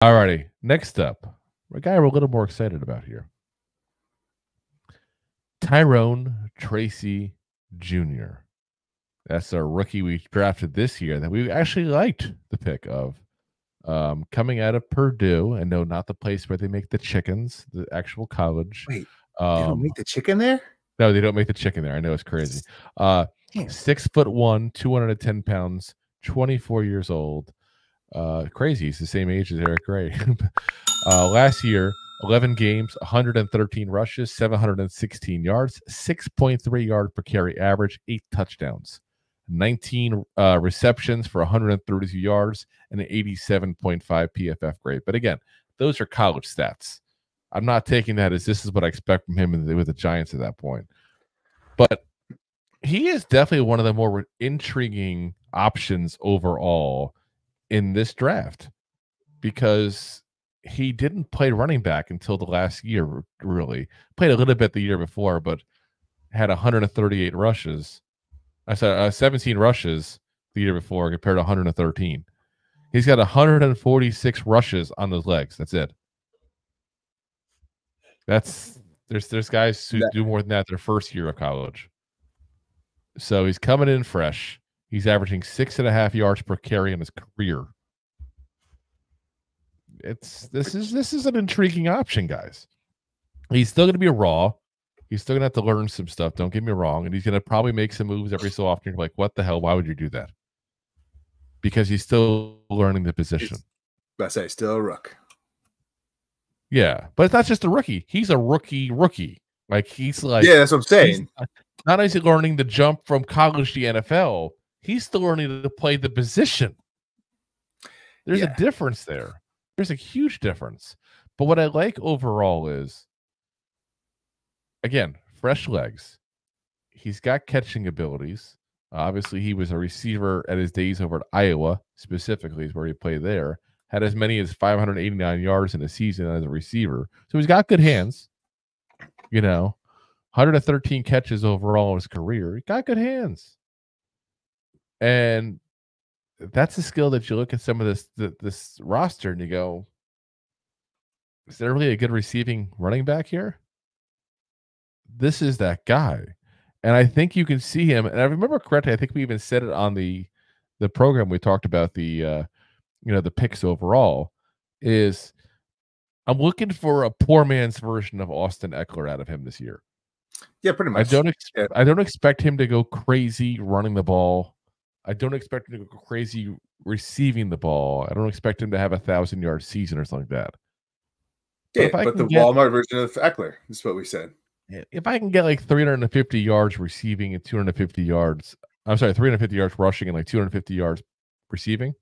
All righty. Next up, a guy we're a little more excited about here. Tyrone Tracy Jr. That's our rookie we drafted this year that we actually liked the pick of. Coming out of Purdue, and no, not the place where they make the chickens, the actual college. Wait, they don't make the chicken there? No, they don't make the chicken there. I know, it's crazy. 6'1", 210 pounds, 24 years old. Crazy. He's the same age as Eric Gray. Last year, 11 games, 113 rushes, 716 yards, 6.3 yard per carry average, 8 touchdowns, 19 receptions for 132 yards, and an 87.5 PFF grade. But again, those are college stats. I'm not taking that as this is what I expect from him with the Giants at that point. But he is definitely one of the more intriguing options overall in this draft because he didn't play running back until the last year, really. Played a little bit the year before, but had 138 rushes. I said 17 rushes the year before compared to 113. He's got 146 rushes on those legs. That's it. There's guys who do more than that their first year of college. So he's coming in fresh. He's averaging 6.5 yards per carry in his career. This is an intriguing option, guys. He's still going to be raw. He's still going to have to learn some stuff. Don't get me wrong, and he's going to probably make some moves every so often. You're like, what the hell? Why would you do that? Because he's still learning the position. I say still a rook. Yeah, but it's not just a rookie. He's a rookie. Like he's like, yeah, that's what I'm saying. Not only is he learning to jump from college to NFL, he's still learning to play the position. There's a difference there. There's a huge difference. But what I like overall is, again, fresh legs. He's got catching abilities. Obviously, he was a receiver at his days over at Iowa, specifically, is where he played there. Had as many as 589 yards in a season as a receiver. So he's got good hands. 113 catches overall in his career. He got good hands. And that's a skill that you look at some of this roster and you go, is there really a good receiving running back here? This is that guy. And I think you can see him. And I remember correctly, I think we even said it on the program. We talked about the picks overall. Is I'm looking for a poor man's version of Austin Eckler out of him this year. Yeah, pretty much. I don't expect him to go crazy running the ball. I don't expect him to go crazy receiving the ball. I don't expect him to have 1,000-yard season or something like that. Yeah, but the Walmart version of Eckler is what we said. If I can get like 350 yards receiving and 250 yards, 350 yards rushing and like 250 yards receiving,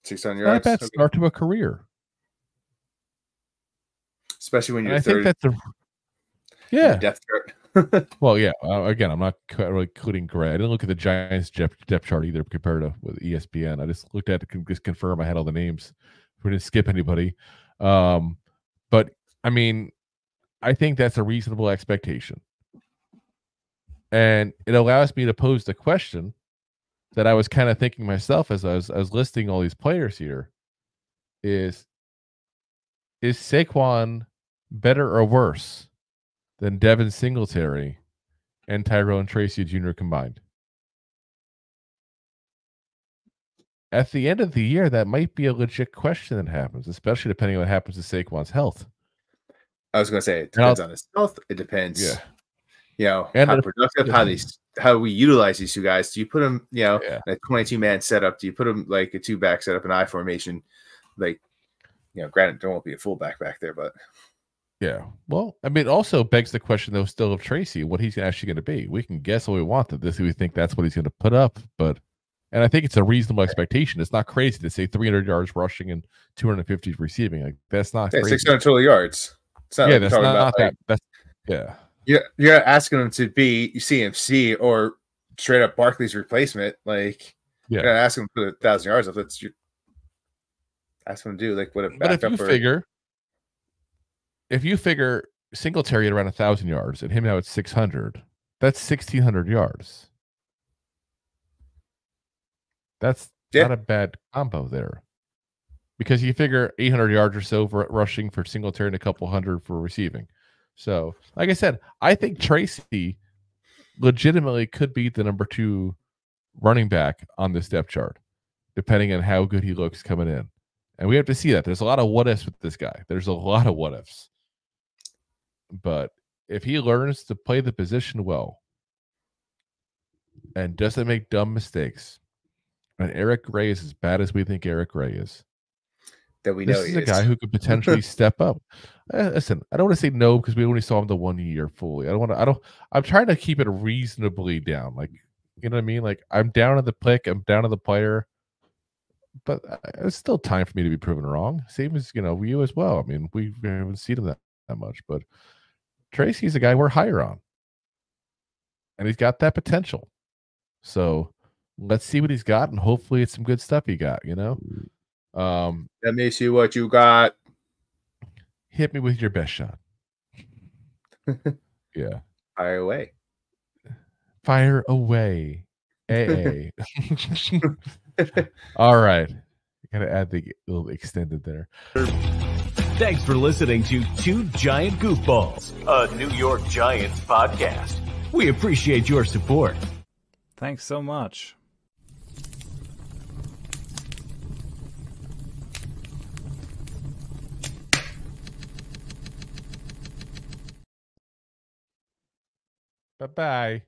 600 yards. Not a bad start to a career. Especially when you're I think that's depth chart. Well, yeah. Again, I'm not really including Gray. I didn't look at the Giants depth chart either compared to with ESPN. I just looked at it to just confirm I had all the names. We didn't skip anybody. But I mean, I think that's a reasonable expectation. And it allows me to pose the question that I was kind of thinking myself as I was listing all these players here is Saquon better or worse than Devin Singletary and Tyrone Tracy Jr. combined? At the end of the year, that might be a legit question that happens, especially depending on what happens to Saquon's health. I was going to say it depends on his health. It depends, and how productive, how we utilize these two guys. Do you put them, in a 22-man setup? Do you put them like a 2-back setup, an I formation? Like, granted, there won't be a fullback back there, but yeah. Well, I mean, it also begs the question, though, still of Tracy, what he's actually going to be. We can guess what we want that we think that's what he's going to put up, and I think it's a reasonable expectation. It's not crazy to say 300 yards rushing and 250 receiving. Like that's not crazy. 600 total yards. It's not that's not that. That's You're asking him to be CMC or straight up Barkley's replacement. Like you're not asking him to put 1,000 yards up. That's your asking him to do like what a backup. But if you figure Singletary at around 1,000 yards and him now at 600, that's 1,600 yards. That's not a bad combo there. because you figure 800 yards or so for rushing for Singletary and a couple hundred for receiving. So, like I said, I think Tracy legitimately could be the number 2 running back on this depth chart, depending on how good he looks coming in. And we have to see that. There's a lot of what ifs with this guy. There's a lot of what ifs. But if he learns to play the position well and doesn't make dumb mistakes, and Eric Gray is as bad as we think Eric Gray is, that we know this is a guy who could potentially step up. Listen, I don't want to say no because we only saw him the 1 year fully. I'm trying to keep it reasonably down. Like, you know what I mean? Like, I'm down on the pick, I'm down on the player, but it's still time for me to be proven wrong. Same as, you as well. I mean, we haven't seen him that much, but Tracy's a guy we're higher on. And he's got that potential. So let's see what he's got, and hopefully it's some good stuff he got, Let me see what you got. Hit me with your best shot. Yeah. Fire away. Fire away. AA. All right. Gotta add the little extended there. Thanks for listening to Two Giant Goofballs, a New York Giants podcast. We appreciate your support. Thanks so much. Bye-bye.